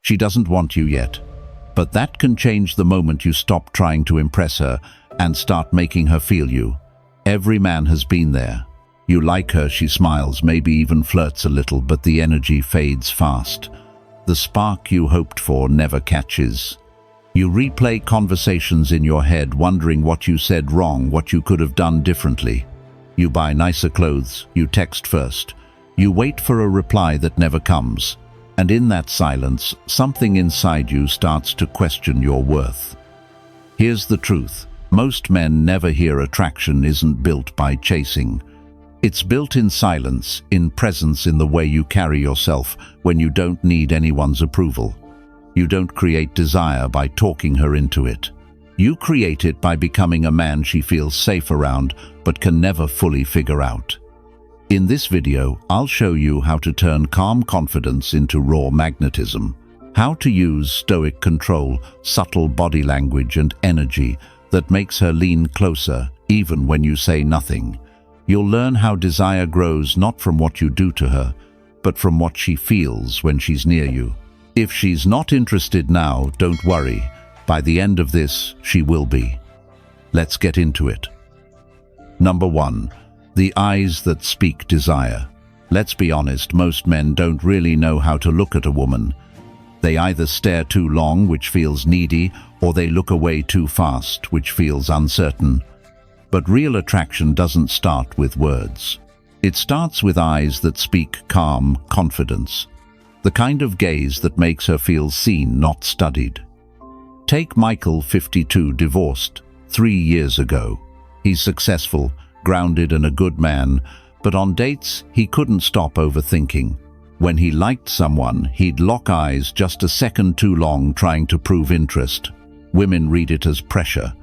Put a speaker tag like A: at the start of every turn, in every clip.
A: She doesn't want you yet. But that can change the moment you stop trying to impress her and start making her feel you. Every man has been there. You like her, she smiles, maybe even flirts a little, but the energy fades fast. The spark you hoped for never catches. You replay conversations in your head, wondering what you said wrong, what you could have done differently. You buy nicer clothes, you text first. You wait for a reply that never comes. And in that silence, something inside you starts to question your worth. Here's the truth. Most men never hear attraction isn't built by chasing. It's built in silence, in presence, in the way you carry yourself when you don't need anyone's approval. You don't create desire by talking her into it. You create it by becoming a man she feels safe around but can never fully figure out. In this video, I'll show you how to turn calm confidence into raw magnetism. How to use stoic control, subtle body language and energy that makes her lean closer even when you say nothing. You'll learn how desire grows not from what you do to her, but from what she feels when she's near you. If she's not interested now, don't worry. By the end of this, she will be. Let's get into it. Number 1. The eyes that speak desire. Let's be honest, most men don't really know how to look at a woman. They either stare too long, which feels needy, or they look away too fast, which feels uncertain. But real attraction doesn't start with words. It starts with eyes that speak calm confidence. The kind of gaze that makes her feel seen, not studied. Take Michael, 52, divorced 3 years ago. He's successful, grounded and a good man, but on dates he couldn't stop overthinking. When he liked someone, he'd lock eyes just a second too long trying to prove interest. Women read it as pressure.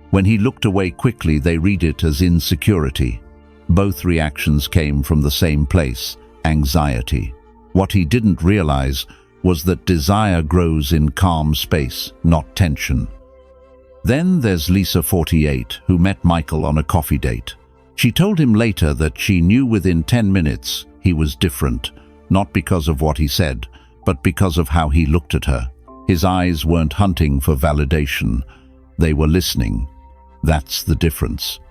A: When he looked away quickly, they read it as insecurity. Both reactions came from the same place, anxiety. What he didn't realize was that desire grows in calm space, not tension. Then there's Lisa, 48, who met Michael on a coffee date. She told him later that she knew within 10 minutes he was different, not because of what he said, but because of how he looked at her. His eyes weren't hunting for validation, they were listening. That's the difference.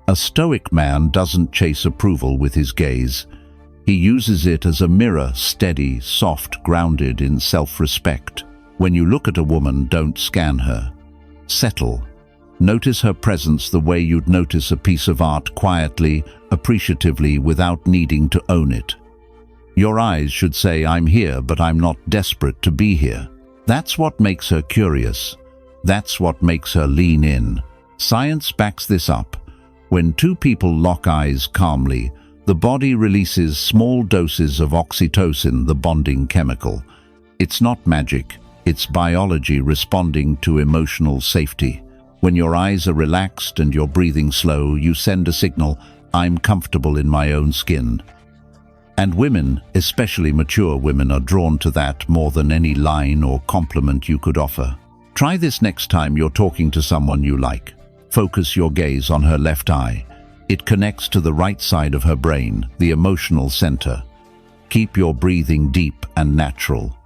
A: A stoic man doesn't chase approval with his gaze. He uses it as a mirror, steady, soft, grounded in self-respect. When you look at a woman, don't scan her. Settle. Notice her presence the way you'd notice a piece of art, quietly, appreciatively, without needing to own it. Your eyes should say, "I'm here, but I'm not desperate to be here." That's what makes her curious. That's what makes her lean in. Science backs this up. When two people lock eyes calmly, the body releases small doses of oxytocin, the bonding chemical. It's not magic, it's biology responding to emotional safety. When your eyes are relaxed and you're breathing slow, you send a signal, "I'm comfortable in my own skin." And women, especially mature women, are drawn to that more than any line or compliment you could offer. Try this next time you're talking to someone you like. Focus your gaze on her left eye. It connects to the right side of her brain, the emotional center. Keep your breathing deep and natural.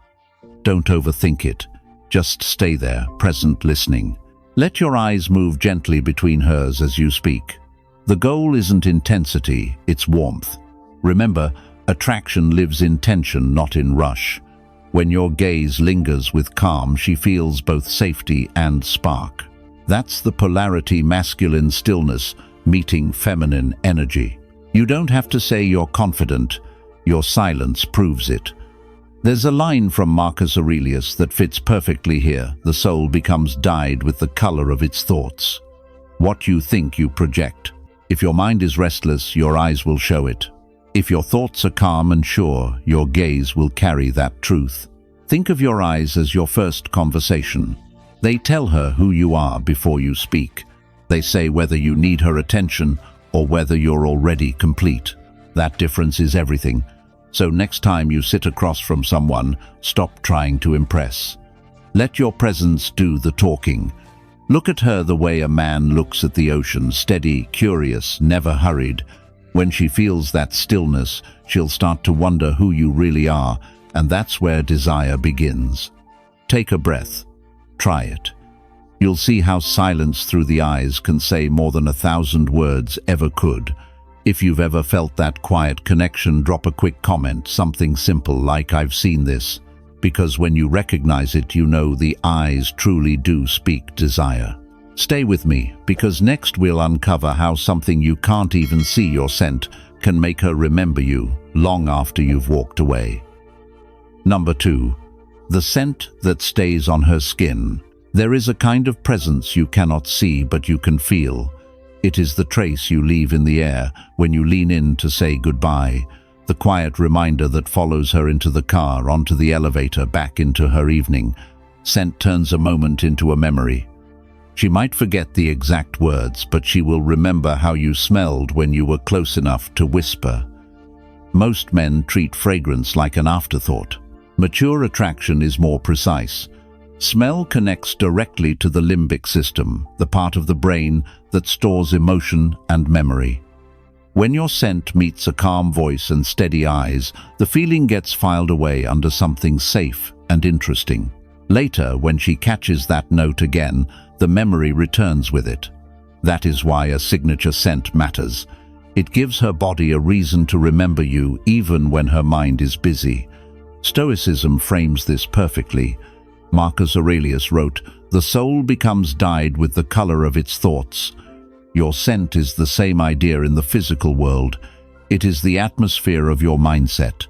A: Don't overthink it. Just stay there, present, listening. Let your eyes move gently between hers as you speak. The goal isn't intensity, it's warmth. Remember, attraction lives in tension, not in rush. When your gaze lingers with calm, she feels both safety and spark. That's the polarity, masculine stillness meeting feminine energy. You don't have to say you're confident, your silence proves it. There's a line from Marcus Aurelius that fits perfectly here. The soul becomes dyed with the color of its thoughts. What you think, you project. If your mind is restless, your eyes will show it. If your thoughts are calm and sure, your gaze will carry that truth. Think of your eyes as your first conversation. They tell her who you are before you speak. They say whether you need her attention or whether you're already complete. That difference is everything. So next time you sit across from someone, stop trying to impress. Let your presence do the talking. Look at her the way a man looks at the ocean, steady, curious, never hurried. When she feels that stillness, she'll start to wonder who you really are, and that's where desire begins. Take a breath. Try it. You'll see how silence through the eyes can say more than 1,000 words ever could. If you've ever felt that quiet connection, drop a quick comment, something simple like "I've seen this," because when you recognize it, you know the eyes truly do speak desire. Stay with me, because next we'll uncover how something you can't even see, your scent, can make her remember you long after you've walked away. Number 2. The scent that stays on her skin. There is a kind of presence you cannot see but you can feel. It is the trace you leave in the air when you lean in to say goodbye, the quiet reminder that follows her into the car, onto the elevator, back into her evening. Scent turns a moment into a memory. She might forget the exact words, but she will remember how you smelled when you were close enough to whisper. Most men treat fragrance like an afterthought. Mature attraction is more precise. Smell connects directly to the limbic system, the part of the brain that stores emotion and memory. When your scent meets a calm voice and steady eyes, the feeling gets filed away under something safe and interesting. Later, when she catches that note again, the memory returns with it. That is why a signature scent matters. It gives her body a reason to remember you even when her mind is busy. Stoicism frames this perfectly. Marcus Aurelius wrote, "The soul becomes dyed with the color of its thoughts." Your scent is the same idea in the physical world. It is the atmosphere of your mindset.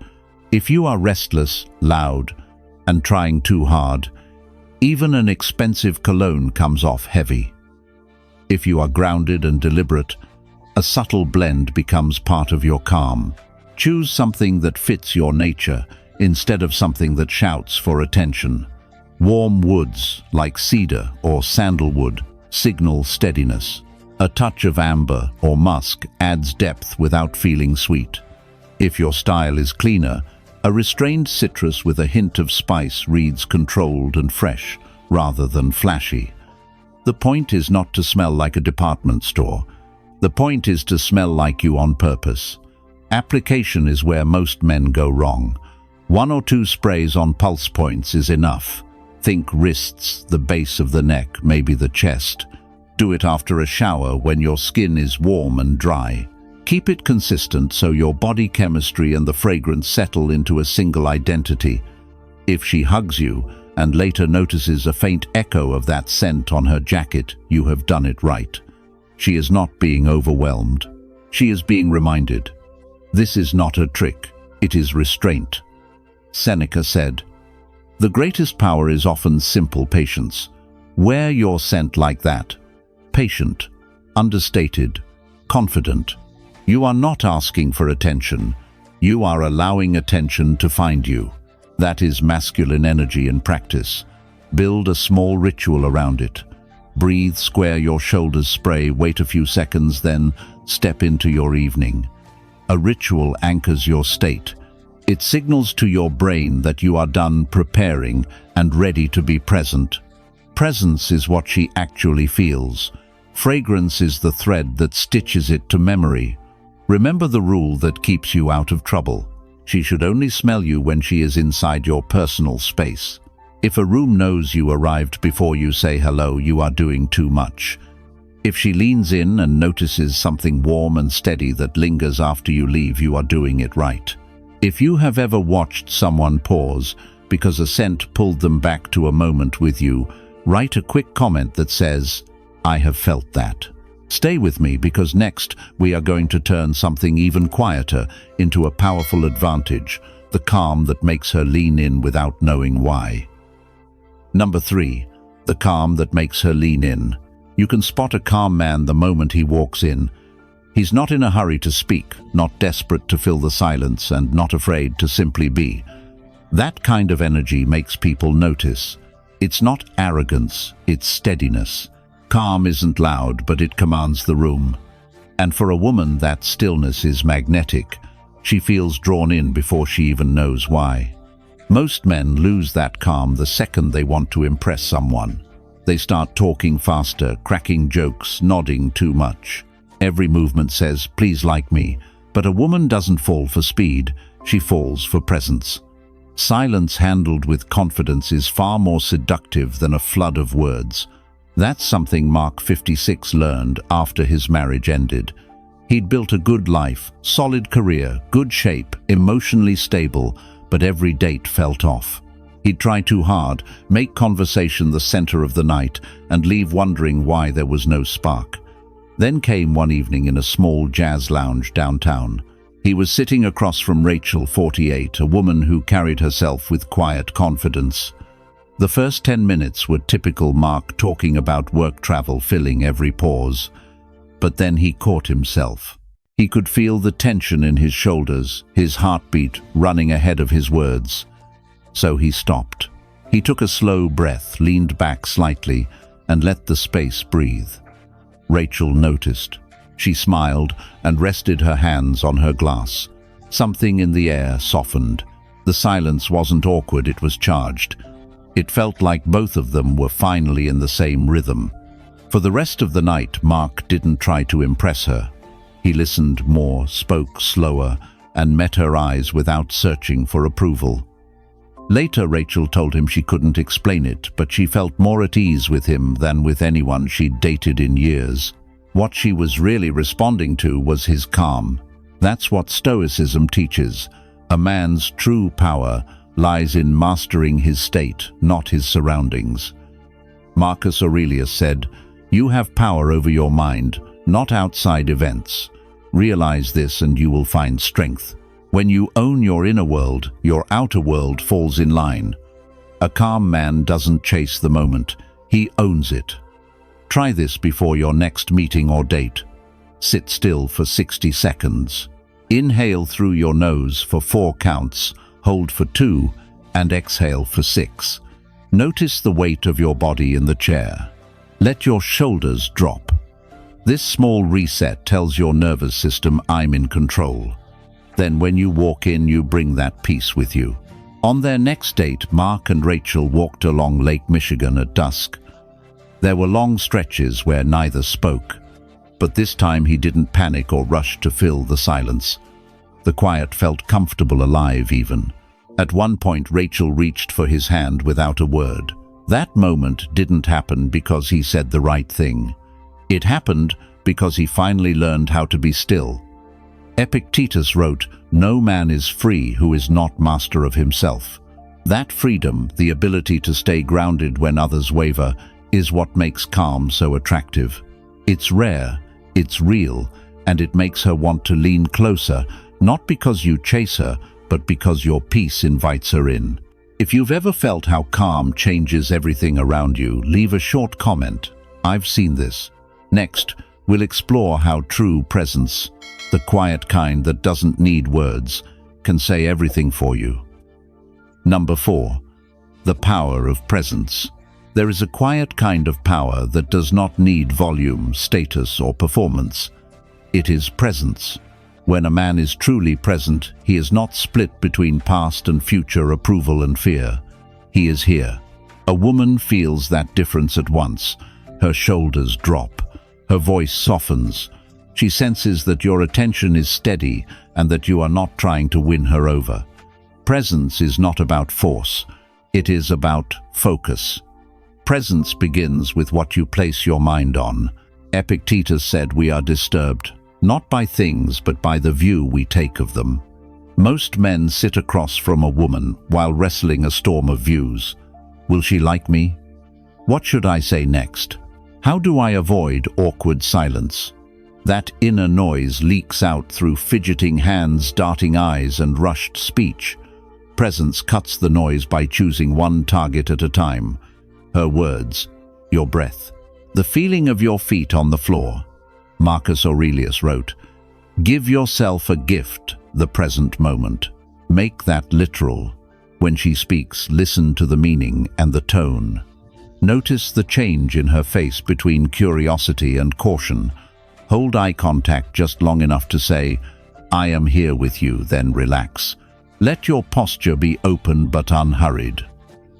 A: If you are restless, loud, and trying too hard, even an expensive cologne comes off heavy. If you are grounded and deliberate, a subtle blend becomes part of your calm. Choose something that fits your nature instead of something that shouts for attention. Warm woods, like cedar or sandalwood, signal steadiness. A touch of amber or musk adds depth without feeling sweet. If your style is cleaner, a restrained citrus with a hint of spice reads controlled and fresh, rather than flashy. The point is not to smell like a department store. The point is to smell like you on purpose. Application is where most men go wrong. 1 or 2 sprays on pulse points is enough. Think wrists, the base of the neck, maybe the chest. Do it after a shower when your skin is warm and dry. Keep it consistent so your body chemistry and the fragrance settle into a single identity. If she hugs you and later notices a faint echo of that scent on her jacket, you have done it right. She is not being overwhelmed. She is being reminded. This is not a trick, it is restraint. Seneca said, "The greatest power is often simple patience." Wear your scent like that. Patient, understated, confident. You are not asking for attention. You are allowing attention to find you. That is masculine energy in practice. Build a small ritual around it. Breathe, square your shoulders, spray, wait a few seconds, then step into your evening. A ritual anchors your state. It signals to your brain that you are done preparing and ready to be present. Presence is what she actually feels. Fragrance is the thread that stitches it to memory. Remember the rule that keeps you out of trouble. She should only smell you when she is inside your personal space. If a room knows you arrived before you say hello, you are doing too much. If she leans in and notices something warm and steady that lingers after you leave, you are doing it right. If you have ever watched someone pause because a scent pulled them back to a moment with you, write a quick comment that says, "I have felt that." Stay with me, because next we are going to turn something even quieter into a powerful advantage, the calm that makes her lean in without knowing why. Number 3, the calm that makes her lean in. You can spot a calm man the moment he walks in. He's not in a hurry to speak, not desperate to fill the silence, and not afraid to simply be. That kind of energy makes people notice. It's not arrogance, it's steadiness. Calm isn't loud, but it commands the room. And for a woman, that stillness is magnetic. She feels drawn in before she even knows why. Most men lose that calm the second they want to impress someone. They start talking faster, cracking jokes, nodding too much. Every movement says, "Please like me." But a woman doesn't fall for speed, she falls for presence. Silence handled with confidence is far more seductive than a flood of words. That's something Mark 56 learned after his marriage ended. He'd built a good life, solid career, good shape, emotionally stable, but every date felt off. He'd try too hard, make conversation the center of the night, and leave wondering why there was no spark. Then came one evening in a small jazz lounge downtown. He was sitting across from Rachel, 48, a woman who carried herself with quiet confidence. The first 10 minutes were typical Mark talking about work travel filling every pause. But then he caught himself. He could feel the tension in his shoulders, his heartbeat running ahead of his words. So he stopped. He took a slow breath, leaned back slightly, and let the space breathe. Rachel noticed. She smiled and rested her hands on her glass. Something in the air softened. The silence wasn't awkward, it was charged. It felt like both of them were finally in the same rhythm. For the rest of the night, Mark didn't try to impress her. He listened more, spoke slower, and met her eyes without searching for approval. Later, Rachel told him she couldn't explain it, but she felt more at ease with him than with anyone she'd dated in years. What she was really responding to was his calm. That's what Stoicism teaches. A man's true power lies in mastering his state, not his surroundings. Marcus Aurelius said, "You have power over your mind, not outside events. Realize this and you will find strength. When you own your inner world, your outer world falls in line. A calm man doesn't chase the moment, he owns it." Try this before your next meeting or date. Sit still for 60 seconds. Inhale through your nose for 4 counts, hold for 2, and exhale for 6. Notice the weight of your body in the chair. Let your shoulders drop. This small reset tells your nervous system, "I'm in control." Then when you walk in, you bring that peace with you. On their next date, Mark and Rachel walked along Lake Michigan at dusk. There were long stretches where neither spoke, but this time he didn't panic or rush to fill the silence. The quiet felt comfortable, alive even. At one point, Rachel reached for his hand without a word. That moment didn't happen because he said the right thing. It happened because he finally learned how to be still. Epictetus wrote, "No man is free who is not master of himself." That freedom, the ability to stay grounded when others waver, is what makes calm so attractive. It's rare, it's real, and it makes her want to lean closer, not because you chase her, but because your peace invites her in. If you've ever felt how calm changes everything around you, leave a short comment. I've seen this. Next, we'll explore how true presence, the quiet kind that doesn't need words, can say everything for you. Number 4. The power of presence. There is a quiet kind of power that does not need volume, status, or performance. It is presence. When a man is truly present, he is not split between past and future, approval and fear. He is here. A woman feels that difference at once. Her shoulders drop. Her voice softens. She senses that your attention is steady and that you are not trying to win her over. Presence is not about force. It is about focus. Presence begins with what you place your mind on. Epictetus said we are disturbed, not by things, but by the view we take of them. Most men sit across from a woman while wrestling a storm of views. Will she like me? What should I say next? How do I avoid awkward silence? That inner noise leaks out through fidgeting hands, darting eyes, and rushed speech. Presence cuts the noise by choosing one target at a time. Her words, your breath, the feeling of your feet on the floor. Marcus Aurelius wrote, "Give yourself a gift, the present moment. Make that literal. When she speaks, listen to the meaning and the tone. Notice the change in her face between curiosity and caution. Hold eye contact just long enough to say, 'I am here with you,' then relax. Let your posture be open but unhurried.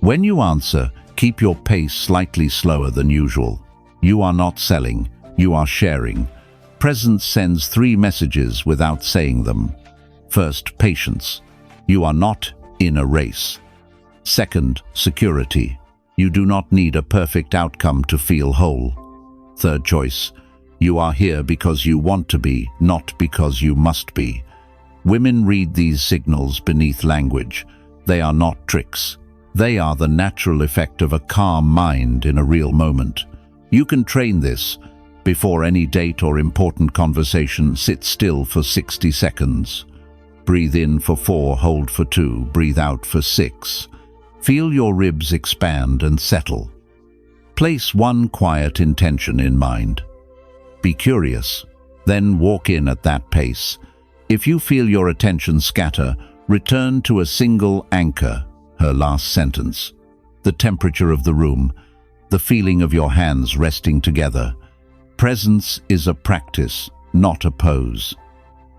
A: When you answer, keep your pace slightly slower than usual. You are not selling, you are sharing. Presence sends 3 messages without saying them. First, patience. You are not in a race. Second, security. You do not need a perfect outcome to feel whole. Third choice, you are here because you want to be, not because you must be. Women read these signals beneath language. They are not tricks. They are the natural effect of a calm mind in a real moment. You can train this. Before any date or important conversation, sit still for 60 seconds. Breathe in for 4, hold for 2, breathe out for 6. Feel your ribs expand and settle. Place one quiet intention in mind. Be curious, then walk in at that pace. If you feel your attention scatter, return to a single anchor, her last sentence. The temperature of the room, the feeling of your hands resting together. Presence is a practice, not a pose.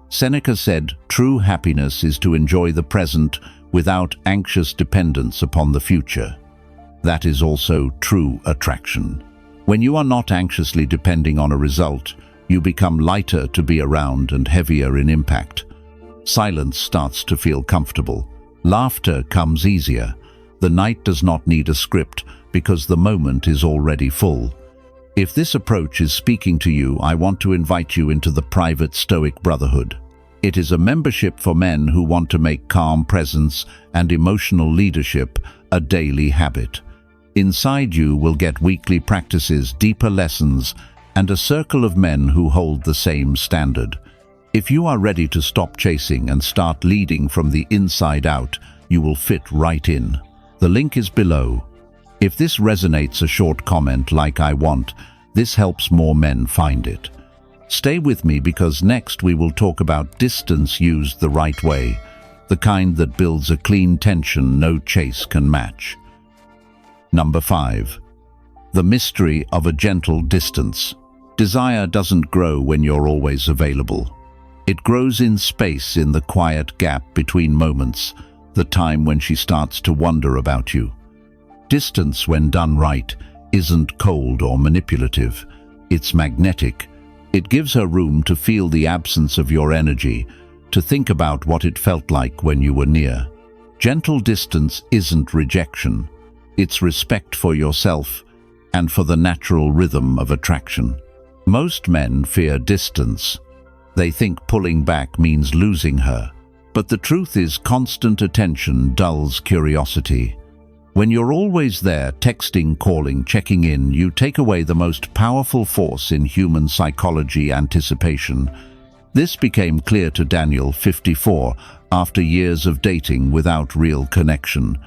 A: Seneca said, true happiness is to enjoy the present without anxious dependence upon the future. That is also true attraction. When you are not anxiously depending on a result, you become lighter to be around and heavier in impact. Silence starts to feel comfortable. Laughter comes easier. The night does not need a script because the moment is already full. If this approach is speaking to you, I want to invite you into the private Stoic Brotherhood. It is a membership for men who want to make calm presence and emotional leadership a daily habit. Inside you will get weekly practices, deeper lessons, and a circle of men who hold the same standard. If you are ready to stop chasing and start leading from the inside out, you will fit right in. The link is below. If this resonates, a short comment like "I want," this helps more men find it. Stay with me because next we will talk about distance used the right way, the kind that builds a clean tension no chase can match. Number 5. The mystery of a gentle distance. Desire doesn't grow when you're always available. It grows in space, in the quiet gap between moments, the time when she starts to wonder about you. Distance, when done right, isn't cold or manipulative. It's magnetic. It gives her room to feel the absence of your energy, to think about what it felt like when you were near. Gentle distance isn't rejection. It's respect for yourself and for the natural rhythm of attraction. Most men fear distance. They think pulling back means losing her. But the truth is, constant attention dulls curiosity. When you're always there, texting, calling, checking in, you take away the most powerful force in human psychology: anticipation. This became clear to Daniel, 54, after years of dating without real connection.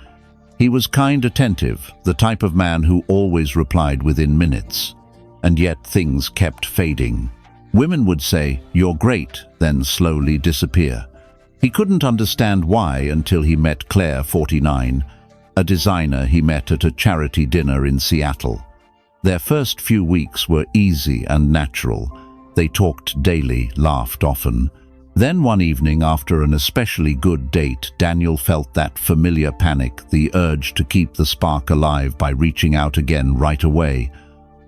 A: He was kind, attentive, the type of man who always replied within minutes. And yet things kept fading. Women would say, "You're great," then slowly disappear. He couldn't understand why until he met Claire, 49, a designer he met at a charity dinner in Seattle. Their first few weeks were easy and natural. They talked daily, laughed often. Then one evening, after an especially good date, Daniel felt that familiar panic, the urge to keep the spark alive by reaching out again right away.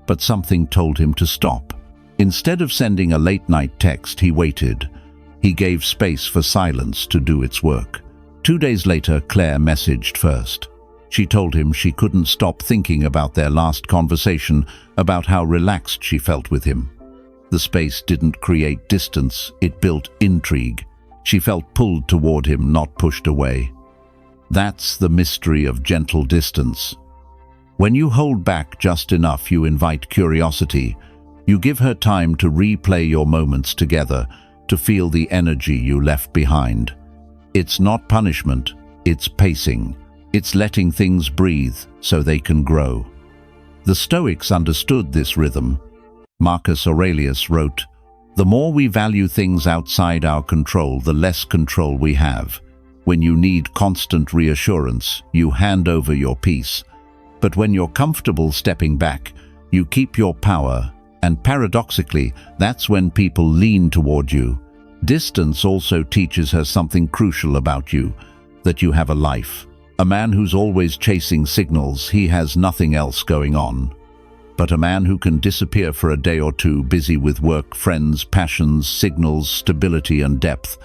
A: But something told him to stop. Instead of sending a late-night text, he waited. He gave space for silence to do its work. 2 days later, Claire messaged first. She told him she couldn't stop thinking about their last conversation, about how relaxed she felt with him. The space didn't create distance, it built intrigue. She felt pulled toward him, not pushed away. That's the mystery of gentle distance. When you hold back just enough, you invite curiosity. You give her time to replay your moments together, to feel the energy you left behind. It's not punishment, it's pacing. It's letting things breathe so they can grow. The Stoics understood this rhythm. Marcus Aurelius wrote, "The more we value things outside our control, the less control we have. When you need constant reassurance, you hand over your peace. But when you're comfortable stepping back, you keep your power, and paradoxically, that's when people lean toward you." Distance also teaches her something crucial about you, that you have a life. A man who's always chasing signals he has nothing else going on. But a man who can disappear for a day or two, busy with work, friends, passions, signals, stability and depth,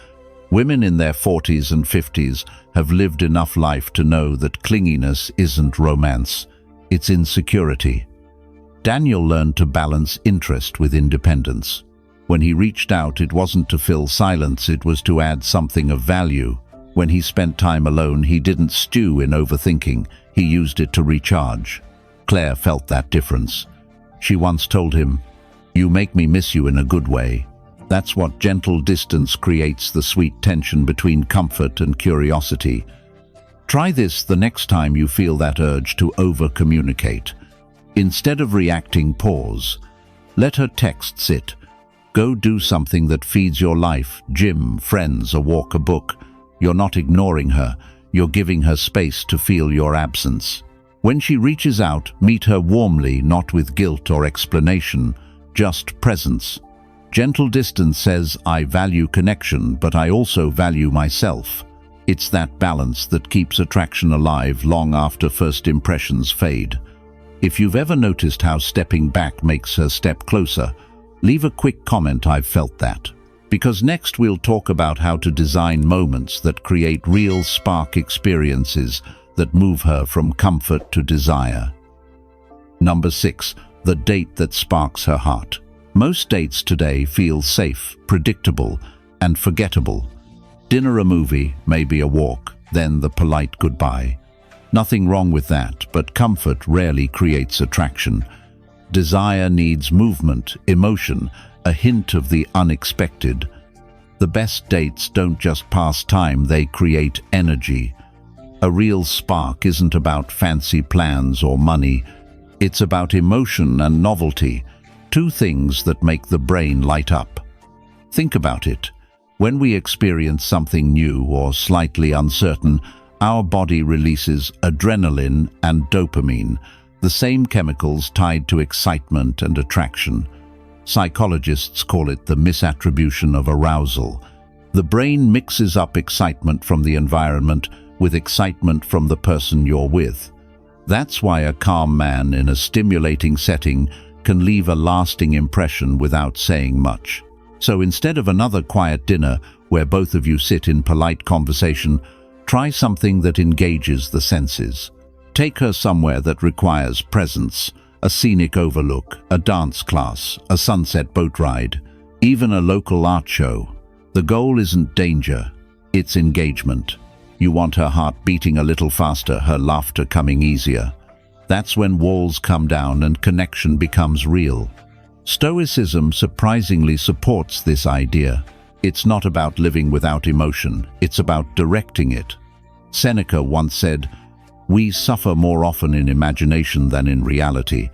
A: Women in their 40s and 50s have lived enough life to know that clinginess isn't romance, it's insecurity. Daniel learned to balance interest with independence. When he reached out, it wasn't to fill silence, it was to add something of value. When he spent time alone, he didn't stew in overthinking, he used it to recharge. Claire felt that difference. She once told him, "You make me miss you in a good way." That's what gentle distance creates, the sweet tension between comfort and curiosity. Try this the next time you feel that urge to over-communicate. Instead of reacting, pause. Let her text sit. Go do something that feeds your life, gym, friends, a walk, a book. You're not ignoring her, you're giving her space to feel your absence. When she reaches out, meet her warmly, not with guilt or explanation, just presence. Gentle distance says, I value connection, but I also value myself. It's that balance that keeps attraction alive long after first impressions fade. If you've ever noticed how stepping back makes her step closer, leave a quick comment, I've felt that. Because next we'll talk about how to design moments that create real spark experiences that move her from comfort to desire. Number 6, the date that sparks her heart. Most dates today feel safe, predictable, and forgettable. Dinner, a movie, maybe a walk, then the polite goodbye. Nothing wrong with that, but comfort rarely creates attraction. Desire needs movement, emotion, a hint of the unexpected. The best dates don't just pass time, they create energy. A real spark isn't about fancy plans or money. It's about emotion and novelty, two things that make the brain light up. Think about it. When we experience something new or slightly uncertain, our body releases adrenaline and dopamine, the same chemicals tied to excitement and attraction. Psychologists call it the misattribution of arousal. The brain mixes up excitement from the environment with excitement from the person you're with. That's why a calm man in a stimulating setting can leave a lasting impression without saying much. So instead of another quiet dinner where both of you sit in polite conversation, try something that engages the senses. Take her somewhere that requires presence, a scenic overlook, a dance class, a sunset boat ride, even a local art show. The goal isn't danger, it's engagement. You want her heart beating a little faster, her laughter coming easier. That's when walls come down and connection becomes real. Stoicism surprisingly supports this idea. It's not about living without emotion, it's about directing it. Seneca once said, "We suffer more often in imagination than in reality."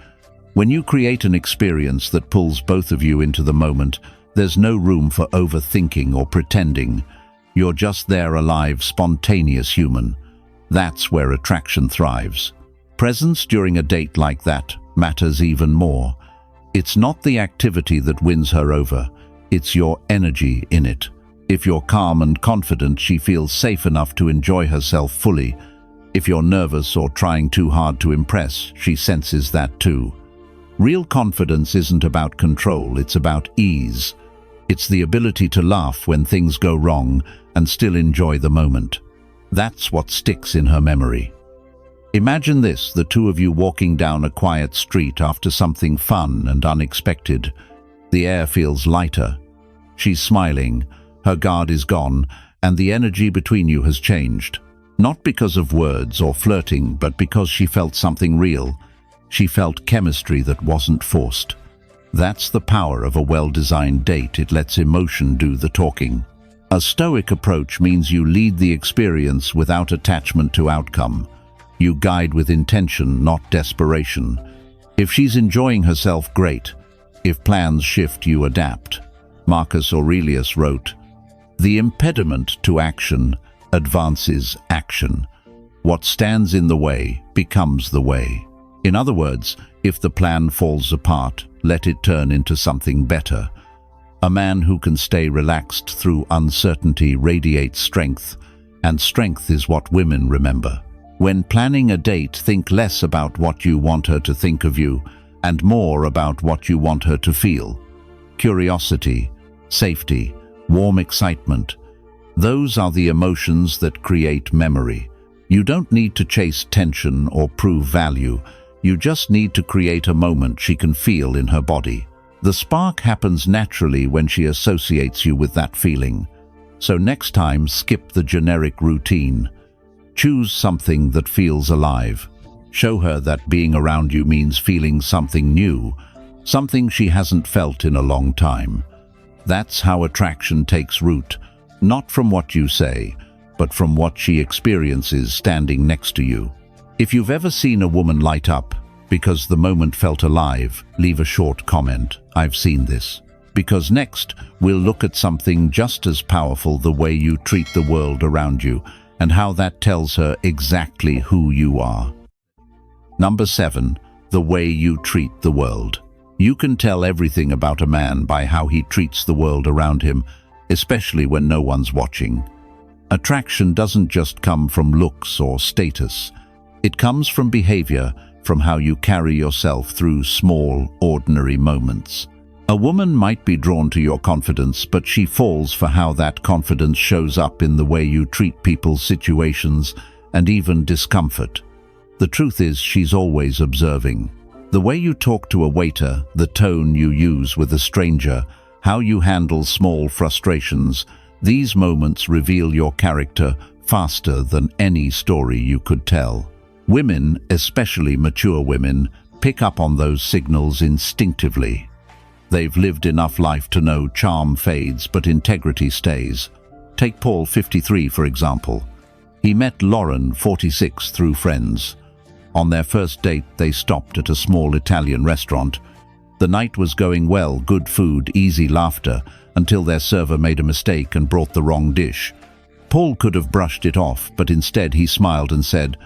A: When you create an experience that pulls both of you into the moment, there's no room for overthinking or pretending. You're just there, alive, spontaneous human. That's where attraction thrives. Presence during a date like that matters even more. It's not the activity that wins her over, it's your energy in it. If you're calm and confident, she feels safe enough to enjoy herself fully. If you're nervous or trying too hard to impress, she senses that too. Real confidence isn't about control, it's about ease. It's the ability to laugh when things go wrong and still enjoy the moment. That's what sticks in her memory. Imagine this, the two of you walking down a quiet street after something fun and unexpected. The air feels lighter. She's smiling, her guard is gone, and the energy between you has changed. Not because of words or flirting, but because she felt something real. She felt chemistry that wasn't forced. That's the power of a well-designed date. It lets emotion do the talking. A Stoic approach means you lead the experience without attachment to outcome. You guide with intention, not desperation. If she's enjoying herself, great. If plans shift, you adapt. Marcus Aurelius wrote, "The impediment to action advances action. What stands in the way becomes the way." In other words, if the plan falls apart, let it turn into something better. A man who can stay relaxed through uncertainty radiates strength, and strength is what women remember. When planning a date, think less about what you want her to think of you and more about what you want her to feel. Curiosity, safety, warm excitement. Those are the emotions that create memory. You don't need to chase tension or prove value. You just need to create a moment she can feel in her body. The spark happens naturally when she associates you with that feeling. So next time, skip the generic routine. Choose something that feels alive. Show her that being around you means feeling something new, something she hasn't felt in a long time. That's how attraction takes root, not from what you say, but from what she experiences standing next to you. If you've ever seen a woman light up because the moment felt alive, leave a short comment. I've seen this. Because next, we'll look at something just as powerful, the way you treat the world around you, and how that tells her exactly who you are. Number 7, the way you treat the world. You can tell everything about a man by how he treats the world around him, especially when no one's watching. Attraction doesn't just come from looks or status. It comes from behavior, from how you carry yourself through small, ordinary moments. A woman might be drawn to your confidence, but she falls for how that confidence shows up in the way you treat people, situations, and even discomfort. The truth is, she's always observing. The way you talk to a waiter, the tone you use with a stranger, how you handle small frustrations, these moments reveal your character faster than any story you could tell. Women, especially mature women, pick up on those signals instinctively. They've lived enough life to know charm fades, but integrity stays. Take Paul, 53, for example. He met Lauren, 46, through friends. On their first date, they stopped at a small Italian restaurant. The night was going well, good food, easy laughter, until their server made a mistake and brought the wrong dish. Paul could have brushed it off, but instead he smiled and said,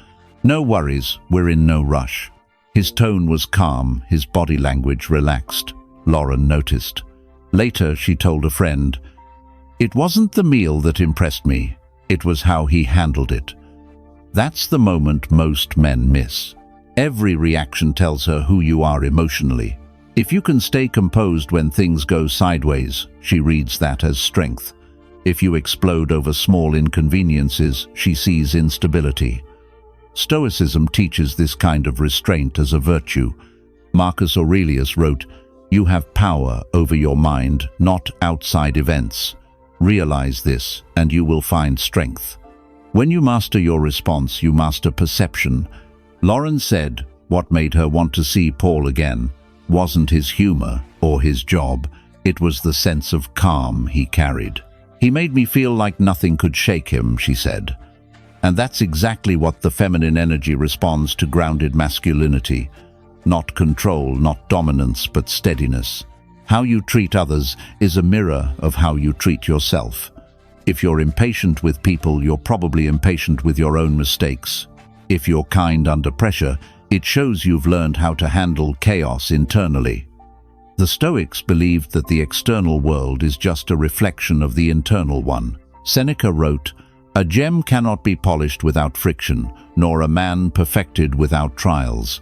A: "No worries, we're in no rush." His tone was calm, his body language relaxed. Lauren noticed. Later, she told a friend, "It wasn't the meal that impressed me, it was how he handled it." That's the moment most men miss. Every reaction tells her who you are emotionally. If you can stay composed when things go sideways, she reads that as strength. If you explode over small inconveniences, she sees instability. Stoicism teaches this kind of restraint as a virtue. Marcus Aurelius wrote, "You have power over your mind, not outside events. Realize this, and you will find strength." When you master your response, you master perception. Lauren said what made her want to see Paul again wasn't his humor or his job, it was the sense of calm he carried. "He made me feel like nothing could shake him," she said. And that's exactly what the feminine energy responds to grounded masculinity. Not control, not dominance, but steadiness. How you treat others is a mirror of how you treat yourself. If you're impatient with people, you're probably impatient with your own mistakes. If you're kind under pressure, it shows you've learned how to handle chaos internally. The Stoics believed that the external world is just a reflection of the internal one. Seneca wrote, "A gem cannot be polished without friction, nor a man perfected without trials."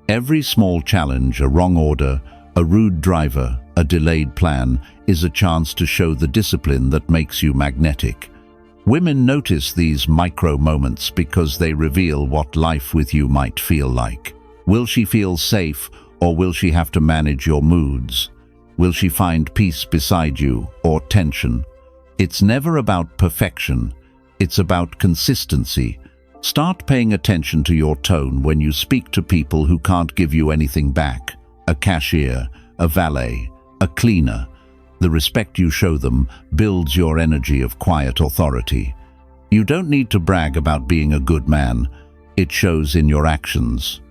A: Every small challenge, a wrong order, a rude driver, a delayed plan, is a chance to show the discipline that makes you magnetic. Women notice these micro moments because they reveal what life with you might feel like. Will she feel safe, or will she have to manage your moods? Will she find peace beside you, or tension? It's never about perfection. It's about consistency. Start paying attention to your tone when you speak to people who can't give you anything back. A cashier, a valet, a cleaner. The respect you show them builds your energy of quiet authority. You don't need to brag about being a good man. It shows in your actions.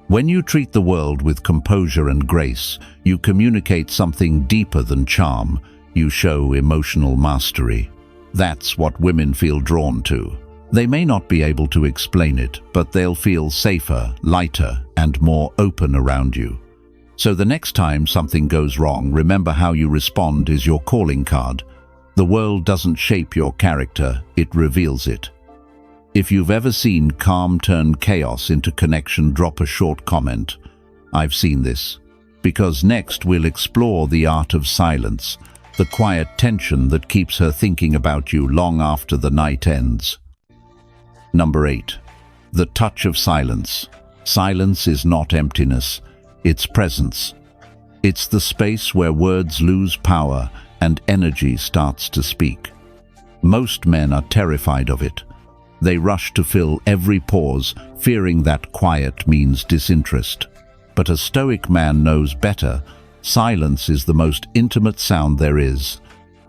A: When you treat the world with composure and grace, you communicate something deeper than charm. You show emotional mastery. That's what women feel drawn to. They may not be able to explain it, but they'll feel safer, lighter, and more open around you. So the next time something goes wrong, remember how you respond is your calling card. The world doesn't shape your character, it reveals it. If you've ever seen calm turn chaos into connection, drop a short comment. I've seen this. Because next we'll explore the art of silence, the quiet tension that keeps her thinking about you long after the night ends. Number 8. The touch of silence. Silence is not emptiness, it's presence. It's the space where words lose power and energy starts to speak. Most men are terrified of it. They rush to fill every pause, fearing that quiet means disinterest. But a Stoic man knows better. Silence is the most intimate sound there is.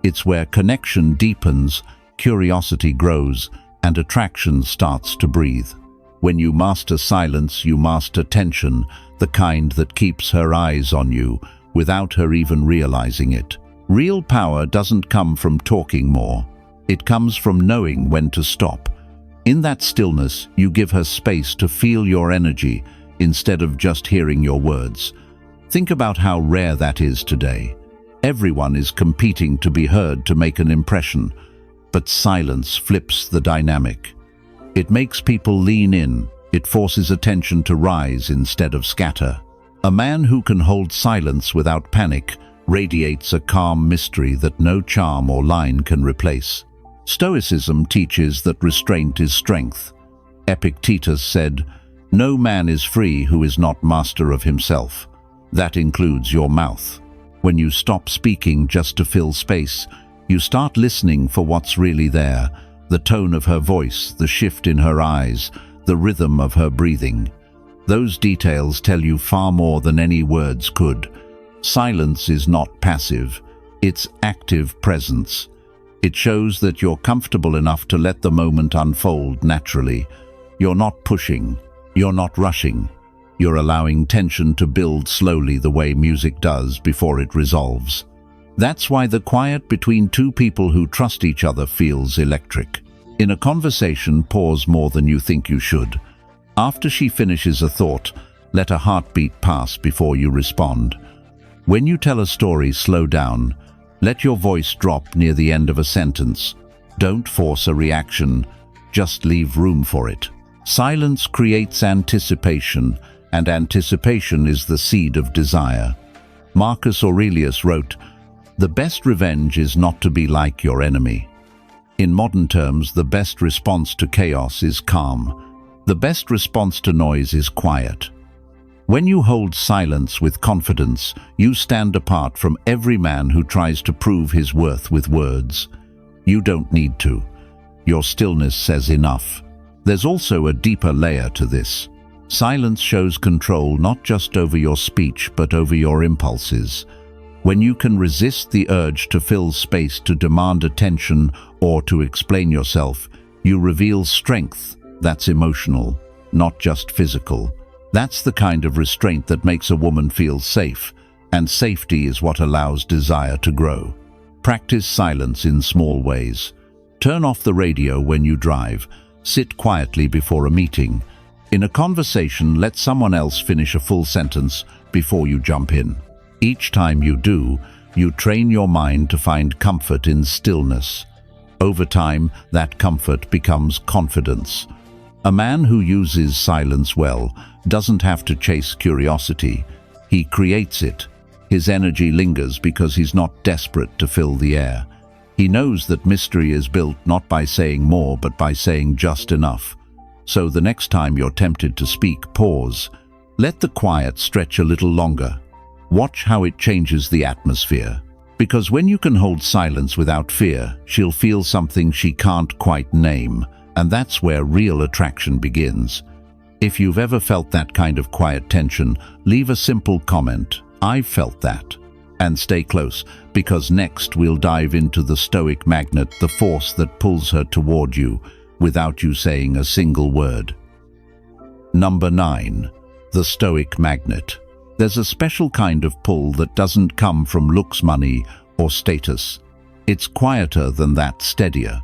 A: It's where connection deepens, curiosity grows, and attraction starts to breathe. When you master silence, you master tension, the kind that keeps her eyes on you, without her even realizing it. Real power doesn't come from talking more. It comes from knowing when to stop. In that stillness, you give her space to feel your energy, instead of just hearing your words. Think about how rare that is today. Everyone is competing to be heard to make an impression, but silence flips the dynamic. It makes people lean in. It forces attention to rise instead of scatter. A man who can hold silence without panic radiates a calm mystery that no charm or line can replace. Stoicism teaches that restraint is strength. Epictetus said, "No man is free who is not master of himself." That includes your mouth. When you stop speaking just to fill space, you start listening for what's really there. The tone of her voice, the shift in her eyes, the rhythm of her breathing. Those details tell you far more than any words could. Silence is not passive, it's active presence. It shows that you're comfortable enough to let the moment unfold naturally. You're not pushing, you're not rushing. You're allowing tension to build slowly the way music does before it resolves. That's why the quiet between two people who trust each other feels electric. In a conversation, pause more than you think you should. After she finishes a thought, let a heartbeat pass before you respond. When you tell a story, slow down. Let your voice drop near the end of a sentence. Don't force a reaction, just leave room for it. Silence creates anticipation, and anticipation is the seed of desire. Marcus Aurelius wrote, "The best revenge is not to be like your enemy." In modern terms, the best response to chaos is calm. The best response to noise is quiet. When you hold silence with confidence, you stand apart from every man who tries to prove his worth with words. You don't need to. Your stillness says enough. There's also a deeper layer to this. Silence shows control not just over your speech, but over your impulses. When you can resist the urge to fill space, to demand attention, or to explain yourself, you reveal strength that's emotional, not just physical. That's the kind of restraint that makes a woman feel safe, and safety is what allows desire to grow. Practice silence in small ways. Turn off the radio when you drive. Sit quietly before a meeting. In a conversation, let someone else finish a full sentence before you jump in. Each time you do, you train your mind to find comfort in stillness. Over time, that comfort becomes confidence. A man who uses silence well doesn't have to chase curiosity. He creates it. His energy lingers because he's not desperate to fill the air. He knows that mystery is built not by saying more, but by saying just enough. So the next time you're tempted to speak, pause. Let the quiet stretch a little longer. Watch how it changes the atmosphere. Because when you can hold silence without fear, she'll feel something she can't quite name. And that's where real attraction begins. If you've ever felt that kind of quiet tension, leave a simple comment, "I've felt that." And stay close, because next we'll dive into the Stoic Magnet, the force that pulls her toward you without you saying a single word. Number 9. The Stoic Magnet. There's a special kind of pull that doesn't come from looks, money, or status. It's quieter than that, steadier.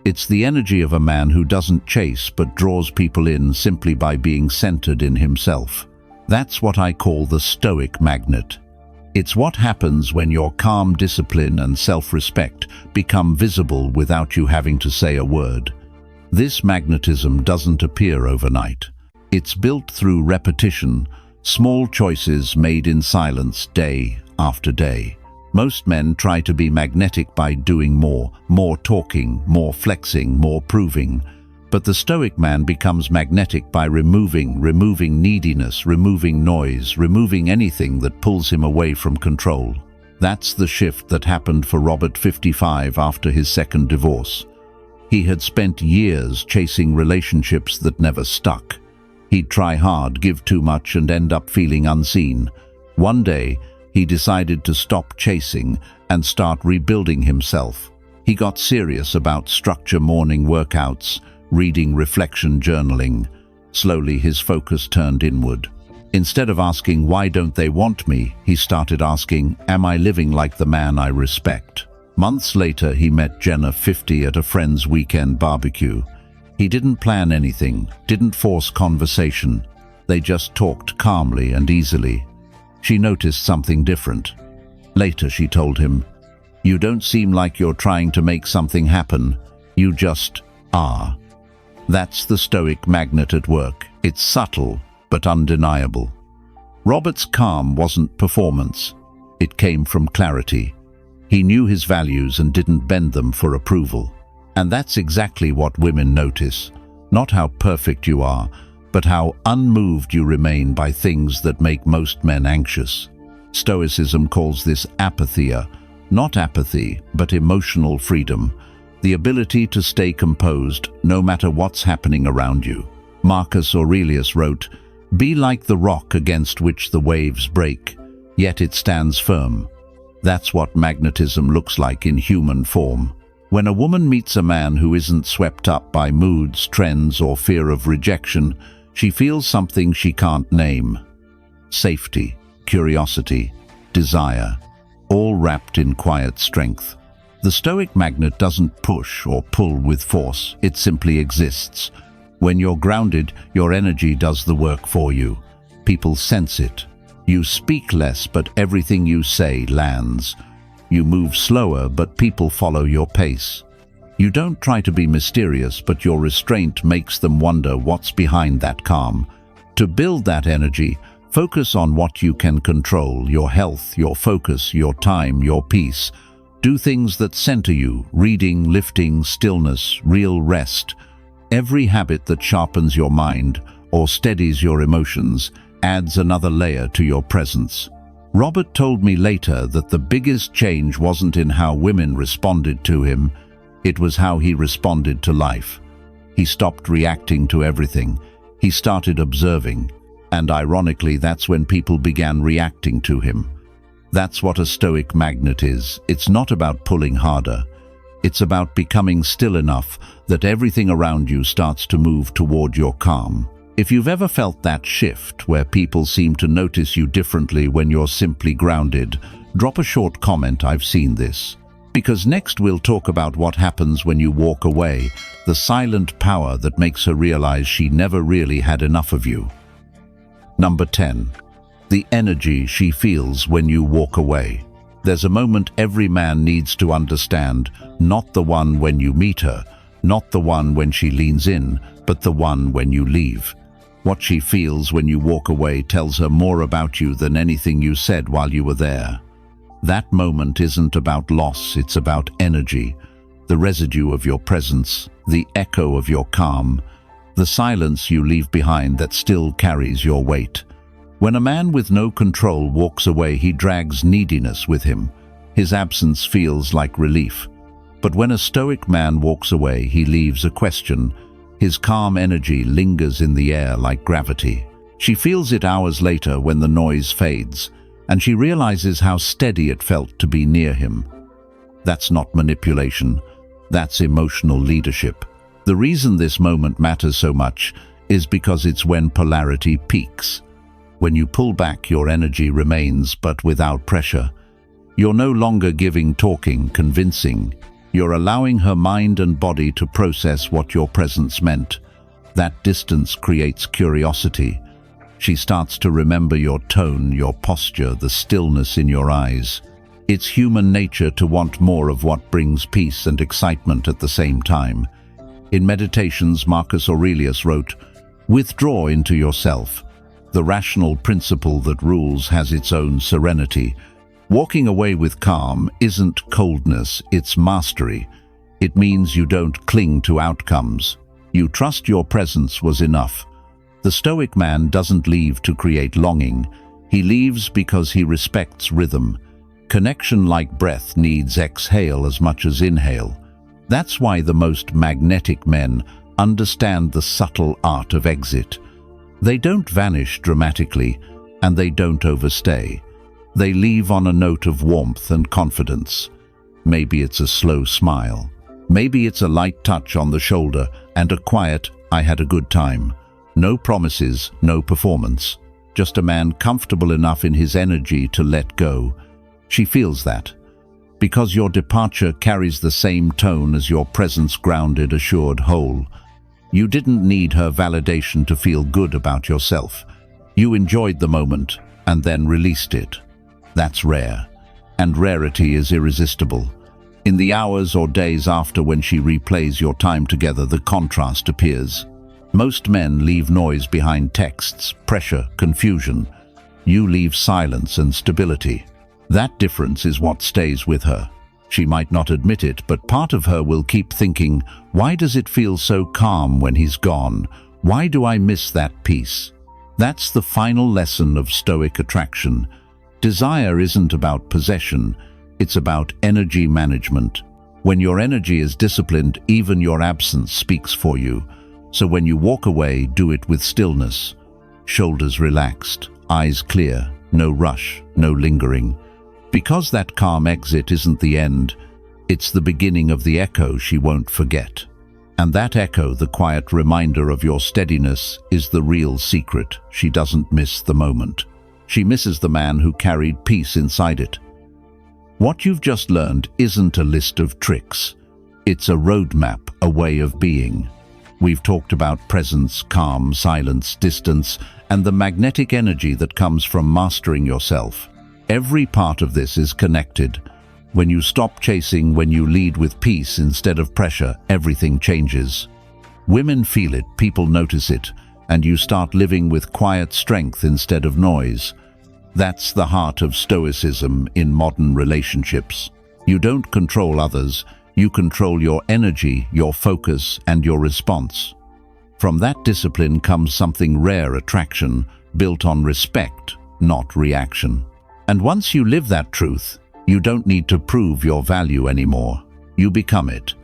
A: It's the energy of a man who doesn't chase but draws people in simply by being centered in himself. That's what I call the Stoic Magnet. It's what happens when your calm discipline and self-respect become visible without you having to say a word. This magnetism doesn't appear overnight. It's built through repetition, small choices made in silence day after day. Most men try to be magnetic by doing more talking, more flexing, more proving. But the Stoic man becomes magnetic by removing neediness, removing noise, removing anything that pulls him away from control. That's the shift that happened for Robert, 55, after his second divorce. He had spent years chasing relationships that never stuck. He'd try hard, give too much, and end up feeling unseen. One day, he decided to stop chasing and start rebuilding himself. He got serious about structure, morning workouts, reading, reflection, journaling. Slowly, his focus turned inward. Instead of asking, "Why don't they want me?" he started asking, "Am I living like the man I respect?" Months later, he met Jenna, 50, at a friend's weekend barbecue. He didn't plan anything, didn't force conversation. They just talked calmly and easily. She noticed something different. Later, she told him, "You don't seem like you're trying to make something happen. You just are." That's the Stoic Magnet at work. It's subtle, but undeniable. Robert's calm wasn't performance. It came from clarity. He knew his values and didn't bend them for approval. And that's exactly what women notice. Not how perfect you are, but how unmoved you remain by things that make most men anxious. Stoicism calls this apatheia, not apathy, but emotional freedom, the ability to stay composed no matter what's happening around you. Marcus Aurelius wrote, "Be like the rock against which the waves break, yet it stands firm." That's what magnetism looks like in human form. When a woman meets a man who isn't swept up by moods, trends, or fear of rejection, she feels something she can't name. Safety, curiosity, desire, all wrapped in quiet strength. The Stoic Magnet doesn't push or pull with force, it simply exists. When you're grounded, your energy does the work for you. People sense it. You speak less, but everything you say lands. You move slower, but people follow your pace. You don't try to be mysterious, but your restraint makes them wonder what's behind that calm. To build that energy, focus on what you can control: your health, your focus, your time, your peace. Do things that center you: reading, lifting, stillness, real rest. Every habit that sharpens your mind or steadies your emotions adds another layer to your presence. Robert told me later that the biggest change wasn't in how women responded to him, it was how he responded to life. He stopped reacting to everything. He started observing. And ironically, that's when people began reacting to him. That's what a Stoic Magnet is. It's not about pulling harder. It's about becoming still enough that everything around you starts to move toward your calm. If you've ever felt that shift where people seem to notice you differently when you're simply grounded, drop a short comment, "I've seen this." Because next we'll talk about what happens when you walk away, the silent power that makes her realize she never really had enough of you. Number 10. The energy she feels when you walk away. There's a moment every man needs to understand, not the one when you meet her, not the one when she leans in, but the one when you leave. What she feels when you walk away tells her more about you than anything you said while you were there. That moment isn't about loss, it's about energy, the residue of your presence, the echo of your calm, the silence you leave behind that still carries your weight. When a man with no control walks away, he drags neediness with him. His absence feels like relief. But when a Stoic man walks away, he leaves a question. His calm energy lingers in the air like gravity. She feels it hours later when the noise fades, and she realizes how steady it felt to be near him. That's not manipulation. That's emotional leadership. The reason this moment matters so much is because it's when polarity peaks. When you pull back, your energy remains, but without pressure. You're no longer giving, talking, convincing. You're allowing her mind and body to process what your presence meant. That distance creates curiosity. She starts to remember your tone, your posture, the stillness in your eyes. It's human nature to want more of what brings peace and excitement at the same time. In Meditations, Marcus Aurelius wrote, "Withdraw into yourself. The rational principle that rules has its own serenity. Walking away with calm isn't coldness, it's mastery. It means you don't cling to outcomes. You trust your presence was enough. The Stoic man doesn't leave to create longing. He leaves because he respects rhythm. Connection, like breath, needs exhale as much as inhale. That's why the most magnetic men understand the subtle art of exit. They don't vanish dramatically, and they don't overstay. They leave on a note of warmth and confidence. Maybe it's a slow smile. Maybe it's a light touch on the shoulder and a quiet, "I had a good time." No promises, no performance. Just a man comfortable enough in his energy to let go. She feels that. Because your departure carries the same tone as your presence, grounded, assured, whole. You didn't need her validation to feel good about yourself. You enjoyed the moment and then released it. That's rare. And rarity is irresistible. In the hours or days after, when she replays your time together, the contrast appears. Most men leave noise behind: texts, pressure, confusion. You leave silence and stability. That difference is what stays with her. She might not admit it, but part of her will keep thinking, why does it feel so calm when he's gone? Why do I miss that peace? That's the final lesson of Stoic attraction. Desire isn't about possession, it's about energy management. When your energy is disciplined, even your absence speaks for you. So when you walk away, do it with stillness. Shoulders relaxed, eyes clear, no rush, no lingering. Because that calm exit isn't the end, it's the beginning of the echo she won't forget. And that echo, the quiet reminder of your steadiness, is the real secret. She doesn't miss the moment. She misses the man who carried peace inside it. What you've just learned isn't a list of tricks. It's a roadmap, a way of being. We've talked about presence, calm, silence, distance, and the magnetic energy that comes from mastering yourself. Every part of this is connected. When you stop chasing, when you lead with peace instead of pressure, everything changes. Women feel it, people notice it, and you start living with quiet strength instead of noise. That's the heart of Stoicism in modern relationships. You don't control others, you control your energy, your focus, and your response. From that discipline comes something rare: attraction, built on respect, not reaction. And once you live that truth, you don't need to prove your value anymore. You become it.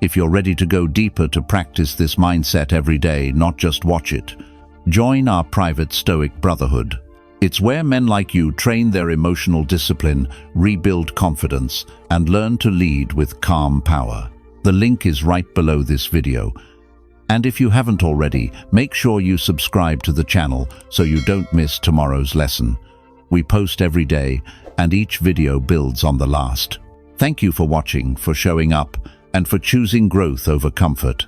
A: If you're ready to go deeper, to practice this mindset every day, not just watch it, join our private Stoic Brotherhood. It's where men like you train their emotional discipline, rebuild confidence, and learn to lead with calm power. The link is right below this video. And if you haven't already, make sure you subscribe to the channel so you don't miss tomorrow's lesson. We post every day, and each video builds on the last. Thank you for watching, for showing up, and for choosing growth over comfort.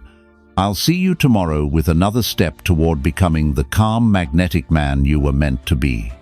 A: I'll see you tomorrow with another step toward becoming the calm, magnetic man you were meant to be.